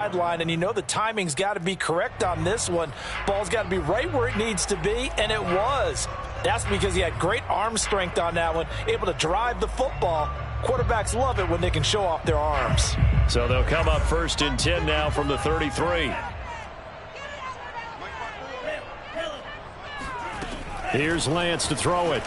sideline, and you know the timing's got to be correct on this one. Ball's got to be right where it needs to be, and it was. That's because he had great arm strength on that one, able to drive the football. Quarterbacks love it when they can show off their arms. So they'll come up 1st and 10 now from the 33. Here's Lance to throw it.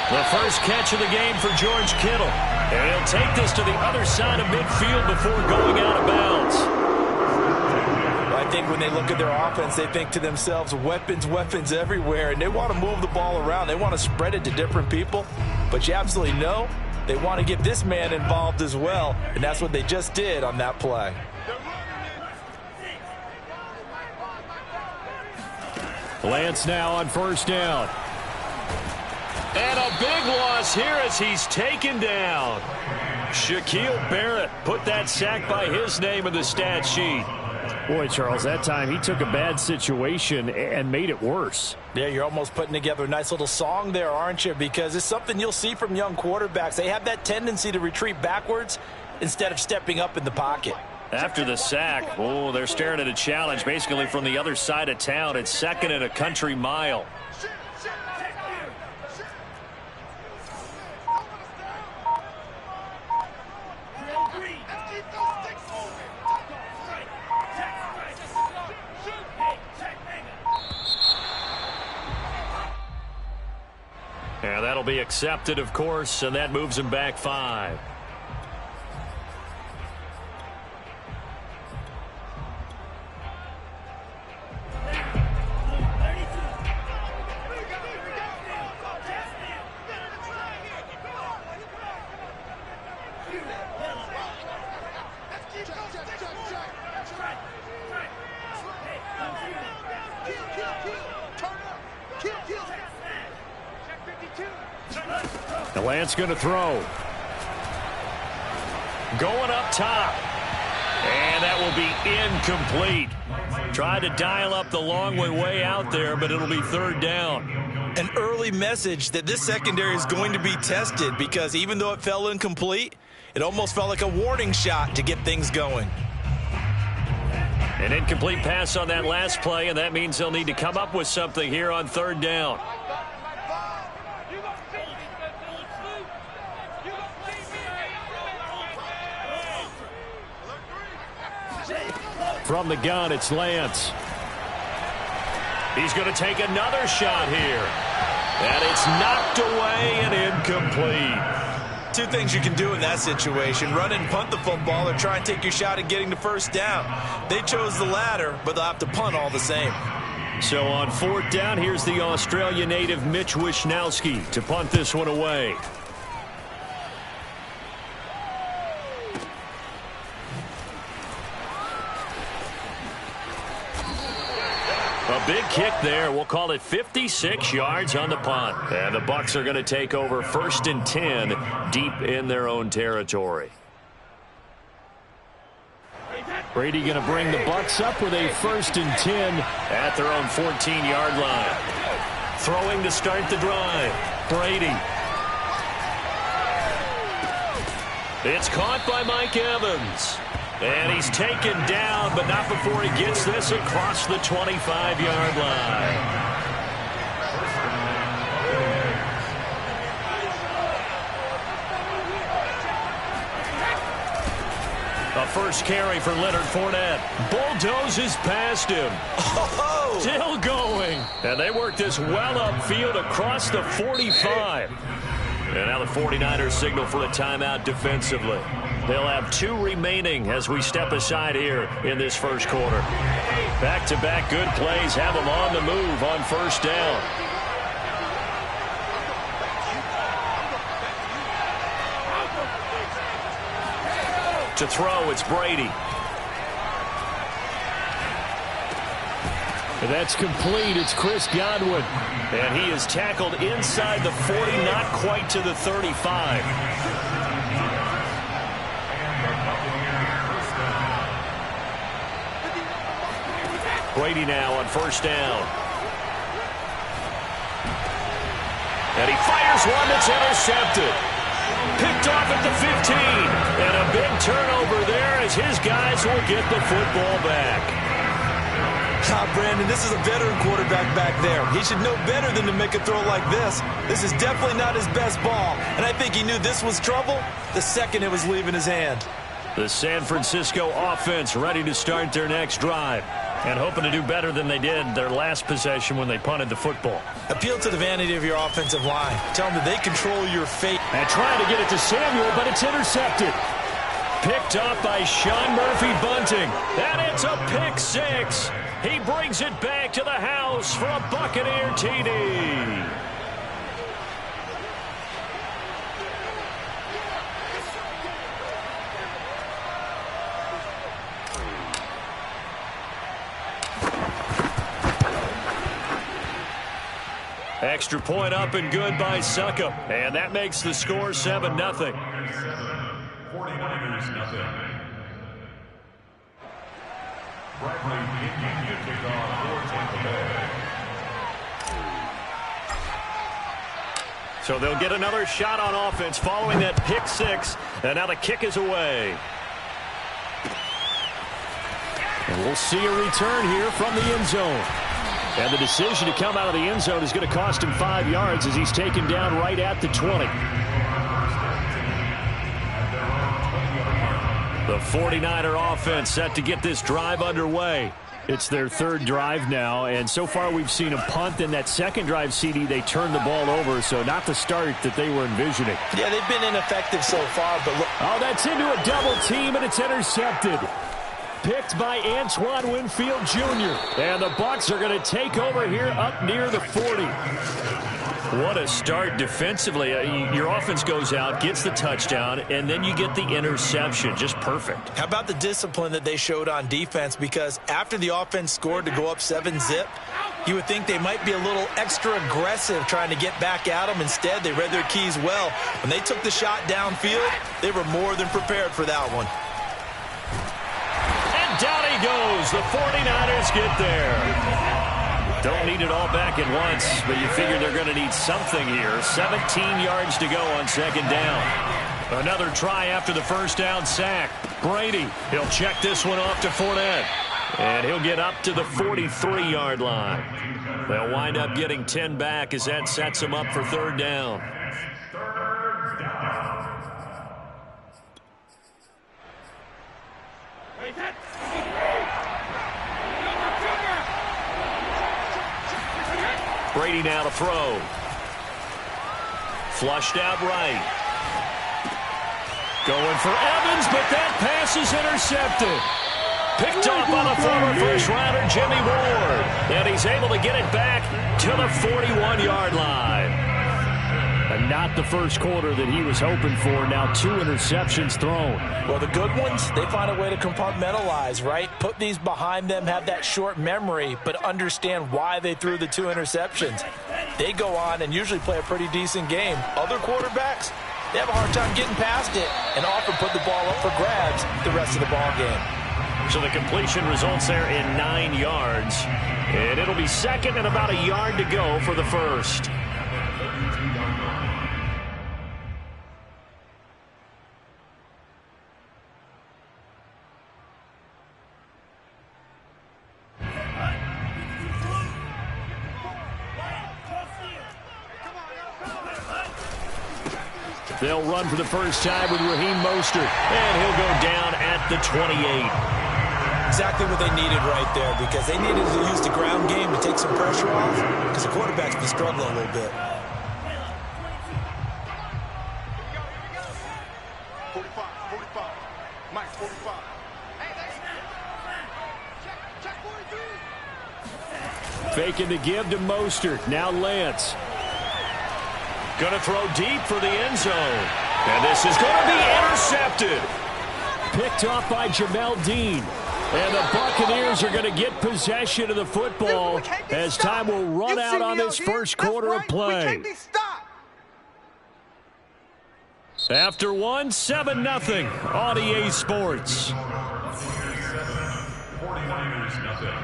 The first catch of the game for George Kittle. And he'll take this to the other side of midfield before going out of bounds. I think when they look at their offense, they think to themselves, weapons, weapons everywhere, and they want to move the ball around. They want to spread it to different people, but you absolutely know they want to get this man involved as well, and that's what they just did on that play. Lance now on 1st down. And a big loss here as he's taken down. Shaquille Barrett put that sack by his name in the stat sheet. Boy, Charles, that time he took a bad situation and made it worse. Yeah, you're almost putting together a nice little song there, aren't you? Because it's something you'll see from young quarterbacks. They have that tendency to retreat backwards instead of stepping up in the pocket. After the sack, oh, they're staring at a challenge basically from the other side of town. It's 2nd and a country mile. Yeah, that'll be accepted, of course, and that moves him back 5. Lance going to throw. Going up top. And that will be incomplete. Tried to dial up the long way out there, but it'll be 3rd down. An early message that this secondary is going to be tested, because even though it fell incomplete, it almost felt like a warning shot to get things going. An incomplete pass on that last play, and that means they'll need to come up with something here on 3rd down. From the gun, it's Lance. He's going to take another shot here. And it's knocked away and incomplete. 2 things you can do in that situation: run and punt the football, or try and take your shot at getting the 1st down. They chose the latter, but they'll have to punt all the same. So on 4th down, here's the Australia native Mitch Wishnowski to punt this one away. A big kick there. We'll call it 56 yards on the punt. And the Bucs are going to take over 1st and 10 deep in their own territory. Brady going to bring the Bucs up with a 1st and 10 at their own 14-yard line. Throwing to start the drive. Brady. It's caught by Mike Evans. And he's taken down, but not before he gets this across the 25-yard line. A first carry for Leonard Fournette. Bulldozes past him. Oh! Still going. And they work this well upfield across the 45. And now the 49ers signal for a timeout defensively. They'll have 2 remaining as we step aside here in this first quarter. Back-to-back good plays have them on the move on 1st down. To throw, it's Brady. And that's complete. It's Chris Godwin. And he is tackled inside the 40, not quite to the 35. Brady now on 1st down. And he fires one that's intercepted. Picked off at the 15. And a big turnover there as his guys will get the football back. Brandon, this is a veteran quarterback back there. He should know better than to make a throw like this. This is definitely not his best ball, and I think he knew this was trouble the second it was leaving his hand. The San Francisco offense ready to start their next drive and hoping to do better than they did their last possession when they punted the football. Appeal to the vanity of your offensive line. Tell them that they control your fate. And trying to get it to Samuel, but it's intercepted. Picked up by Sean Murphy-Bunting. And it's a pick six. He brings it back to the house for a Buccaneer TD. Extra point up and good by Succop. And that makes the score 7-0. 49ers nothing. Bradley Indiana kickoff for Tampa Bay. So they'll get another shot on offense following that pick six. And now the kick is away. And we'll see a return here from the end zone. And the decision to come out of the end zone is going to cost him 5 yards as he's taken down right at the 20. The 49er offense set to get this drive underway. It's their third drive now, and so far we've seen a punt. In that second drive, CD, they turned the ball over, so not the start that they were envisioning. Yeah, they've been ineffective so far, but look. Oh, that's into a double team, and it's intercepted. Picked by Antoine Winfield Jr. And the Bucs are going to take over here up near the 40. What a start defensively. Your offense goes out, gets the touchdown, and then you get the interception. Just perfect. How about the discipline that they showed on defense? Because after the offense scored to go up 7-zip, you would think they might be a little extra aggressive trying to get back at them. Instead, they read their keys well. When they took the shot downfield, they were more than prepared for that one. And down he goes. The 49ers get there. Don't need it all back at once, but you figure they're going to need something here. 17 yards to go on second down. Another try after the first down sack. Brady, he'll check this one off to Fournette. And he'll get up to the 43-yard line. They'll wind up getting 10 back as that sets them up for third down. Brady now to throw. Flushed out right. Going for Evans, but that pass is intercepted. Picked up on a former first-rounder, Jimmy Ward. And he's able to get it back to the 41-yard line. And not the first quarter that he was hoping for. Now 2 interceptions thrown. Well, the good ones, they find a way to compartmentalize, right? Put these behind them, have that short memory, but understand why they threw the 2 interceptions. They go on and usually play a pretty decent game. Other quarterbacks, they have a hard time getting past it and often put the ball up for grabs the rest of the ball game. So the completion results there in 9 yards. And it'll be second and about a yard to go for the first. They'll run for the first time with Raheem Mostert. And he'll go down at the 28. Exactly what they needed right there, because they needed to use the ground game to take some pressure off, because the quarterback's been struggling a little bit. 45. Mike, 45. Faking the give to Mostert. Now Lance. Going to throw deep for the end zone. And this is going to be intercepted. Picked off by Jamel Dean. And the Buccaneers are going to get possession of the football as time will run out on this first quarter of play. After one, 7-0 on EA Sports. 49ers nothing.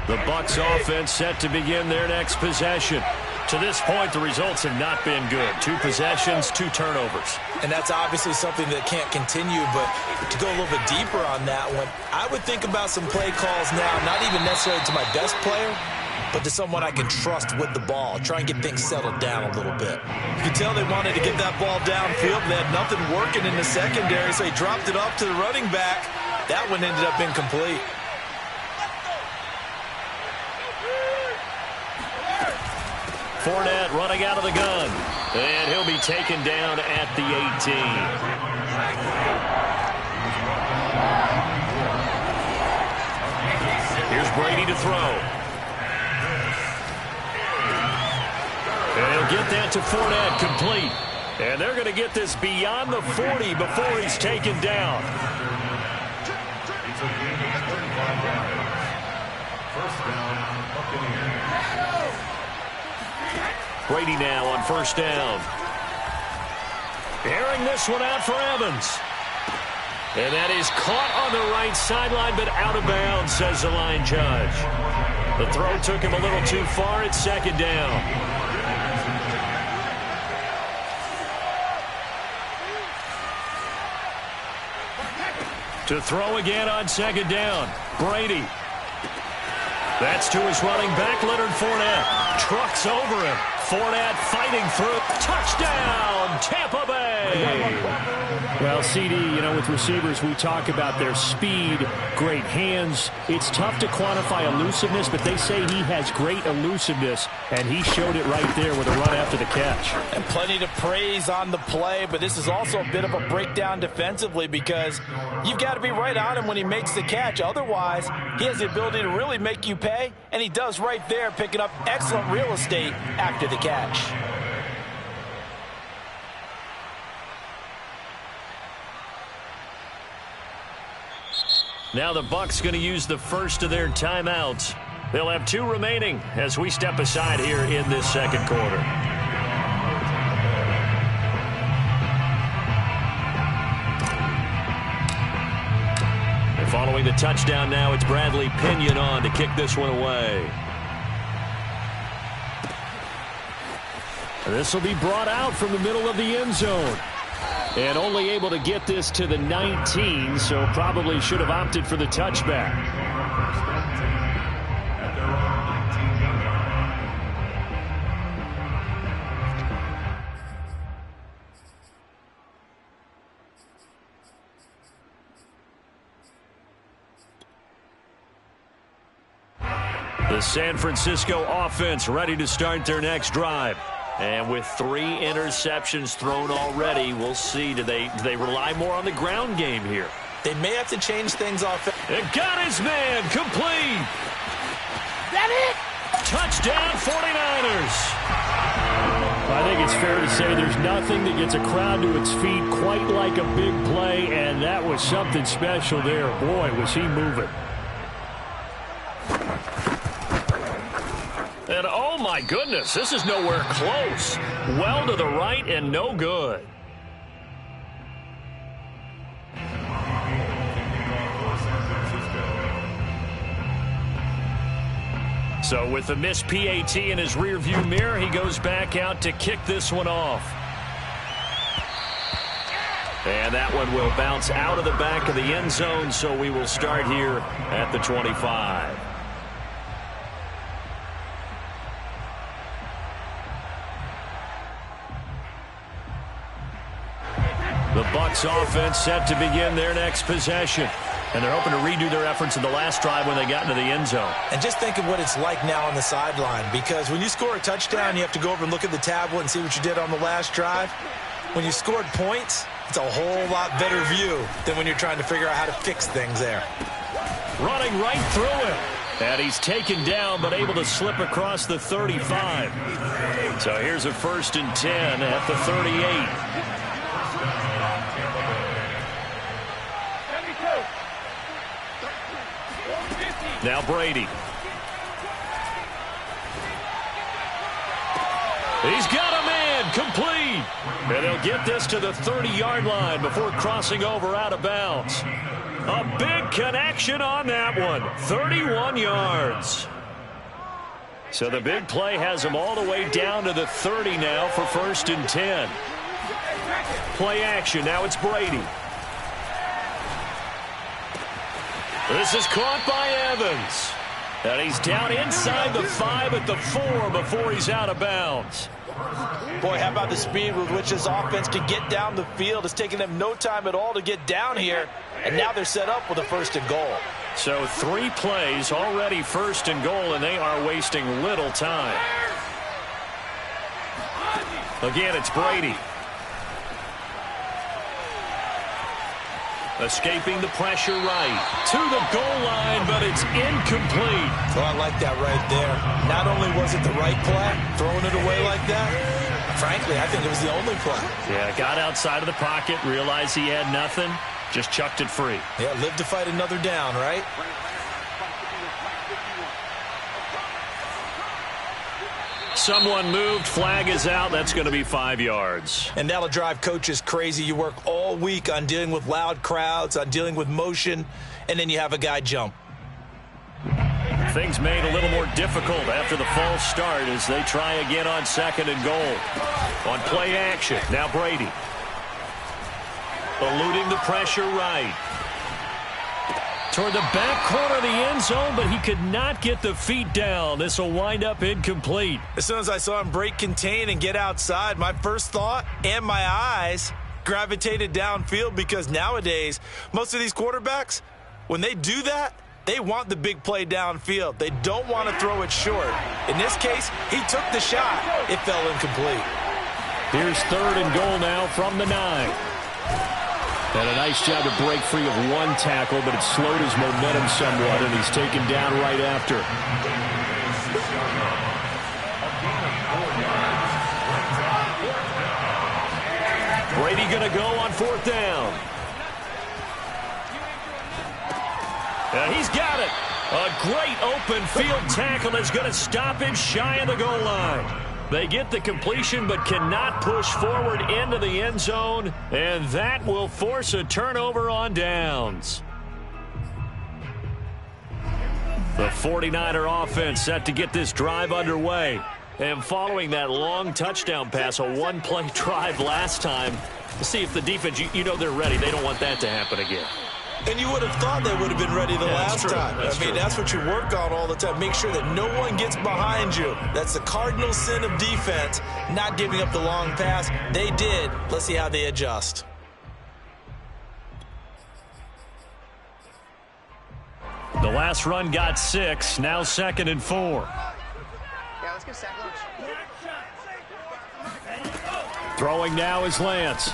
The Bucs offense set to begin their next possession. To this point, the results have not been good. 2 possessions, 2 turnovers. And that's obviously something that can't continue, but to go a little bit deeper on that one, I would think about some play calls now, not even necessarily to my best player, but to someone I can trust with the ball. Try and get things settled down a little bit. You can tell they wanted to get that ball downfield. They had nothing working in the secondary, so he dropped it off to the running back. That one ended up incomplete. Fournette running out of the gun. And he'll be taken down at the 18. Here's Brady to throw. And he'll get that to Fournette, complete. And they're going to get this beyond the 40 before he's taken down. Brady now on first down. Airing this one out for Evans. And that is caught on the right sideline, but out of bounds, says the line judge. The throw took him a little too far. It's second down. To throw again on second down. Brady. That's to his running back, Leonard Fournette. Trucks over him. Fournette fighting through. Touchdown, Tampa Bay. Well, CD, you know, with receivers, we talk about their speed, great hands. It's tough to quantify elusiveness, but they say he has great elusiveness, and he showed it right there with a run after the catch. And plenty to praise on the play, but this is also a bit of a breakdown defensively because you've got to be right on him when he makes the catch. Otherwise, he has the ability to really make you pay, and he does right there, picking up excellent real estate after the catch. Now the Bucs going to use the first of their timeouts. They'll have 2 remaining as we step aside here in this second quarter. And following the touchdown now, it's Bradley Pinion on to kick this one away. This will be brought out from the middle of the end zone. And only able to get this to the 19, so probably should have opted for the touchback. The San Francisco offense ready to start their next drive. And with 3 interceptions thrown already, we'll see. Do they rely more on the ground game here? They may have to change things off. And got his man complete. That it? Touchdown 49ers. I think it's fair to say there's nothing that gets a crowd to its feet quite like a big play, and that was something special there. Boy, was he moving. And oh my goodness, this is nowhere close. Well to the right and no good. So with the missed PAT in his rearview mirror, he goes back out to kick this one off. And that one will bounce out of the back of the end zone, so we will start here at the 25. The Bucs offense set to begin their next possession. And they're hoping to redo their efforts in the last drive when they got into the end zone. And just think of what it's like now on the sideline, because when you score a touchdown, you have to go over and look at the tablet and see what you did on the last drive. When you scored points, it's a whole lot better view than when you're trying to figure out how to fix things there. Running right through him. And he's taken down, but able to slip across the 35. So here's a 1st and 10 at the 38. Now Brady. He's got a man complete. And he'll get this to the 30-yard line before crossing over out of bounds. A big connection on that one. 31 yards. So the big play has them all the way down to the 30 now for 1st and 10. Play action. Now it's Brady. This is caught by Evans. And he's down inside the 5 at the 4 before he's out of bounds. Boy, how about the speed with which this offense can get down the field? It's taking them no time at all to get down here. And now they're set up with a 1st and goal. So 3 plays already 1st and goal, and they are wasting little time. Again, it's Brady. Escaping the pressure right. To the goal line, but it's incomplete. Oh, I like that right there. Not only was it the right play, throwing it away like that, frankly, I think it was the only play. Yeah, got outside of the pocket, realized he had nothing, just chucked it free. Yeah, live to fight another down, right? Someone moved, flag is out. That's going to be 5 yards. And that'll drive coaches crazy. You work all week on dealing with loud crowds, on dealing with motion, and then you have a guy jump. Things made a little more difficult after the false start as they try again on 2nd and goal. On play action, now Brady. Eluding the pressure right. Toward the back corner of the end zone, but he could not get the feet down. This will wind up incomplete. As soon as I saw him break contain and get outside, my first thought and my eyes gravitated downfield, because nowadays, most of these quarterbacks, when they do that, they want the big play downfield. They don't want to throw it short. In this case, he took the shot. It fell incomplete. Here's 3rd and goal now from the 9. And a nice job to break free of one tackle, but it slowed his momentum somewhat, and he's taken down right after. Brady going to go on 4th down. And he's got it. A great open field tackle is going to stop him shy of the goal line. They get the completion but cannot push forward into the end zone, and that will force a turnover on downs. The 49er offense set to get this drive underway. And following that long touchdown pass, a one-play drive last time, to see if the defense, you know they're ready. They don't want that to happen again. And you would have thought they would have been ready the last time. That's what you work on all the time. Make sure that no one gets behind you. That's the cardinal sin of defense, not giving up the long pass. They did. Let's see how they adjust. The last run got 6. Now 2nd and 4. Yeah, let's get sack lunch. Throwing now is Lance.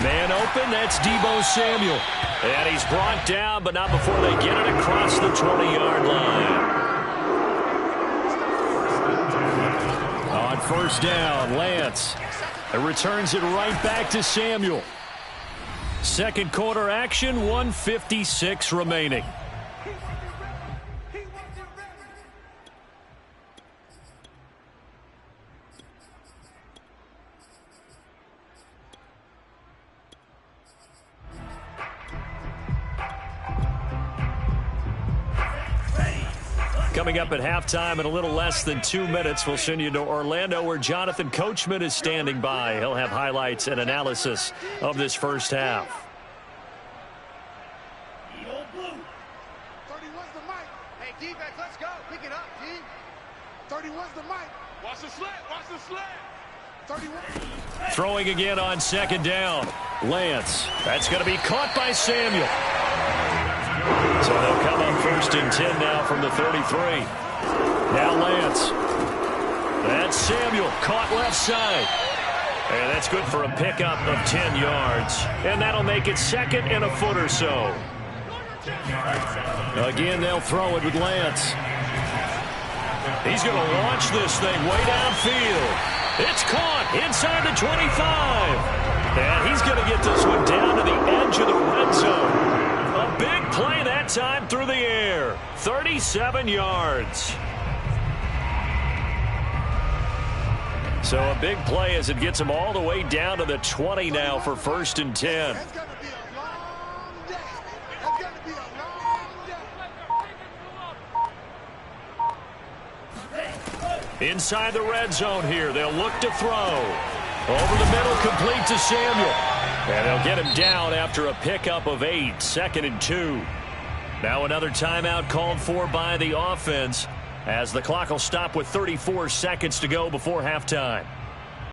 Man open, that's Deebo Samuel. And he's brought down, but not before they get it across the 20-yard line. On 1st down, Lance. It returns it right back to Samuel. 2nd quarter action, 1:56 remaining. Coming up at halftime in a little less than 2 minutes, we'll send you to Orlando where Jonathan Coachman is standing by. He'll have highlights and analysis of this first half. 31's the mic. Hey, defense, let's go. Pick it up, G. 31's the mic. Watch the slant. Watch the slant. 31. Throwing again on 2nd down. Lance. That's going to be caught by Samuel. So they'll come on 1st and 10 now from the 33. Now Lance. That's Samuel caught left side. And that's good for a pickup of 10 yards. And that'll make it 2nd and a foot or so. Again, they'll throw it with Lance. He's going to launch this thing way downfield. It's caught inside the 25. And he's going to get this one down to the edge of the red zone. A big play that time through the air. 37 yards. So a big play as it gets him all the way down to the 20 now for 1st and 10. It's going to be a long day. It's going to be a long day. Inside the red zone here. They'll look to throw. Over the middle, complete to Samuel. And they'll get him down after a pickup of 8, 2nd and 2. Now another timeout called for by the offense as the clock will stop with 34 seconds to go before halftime.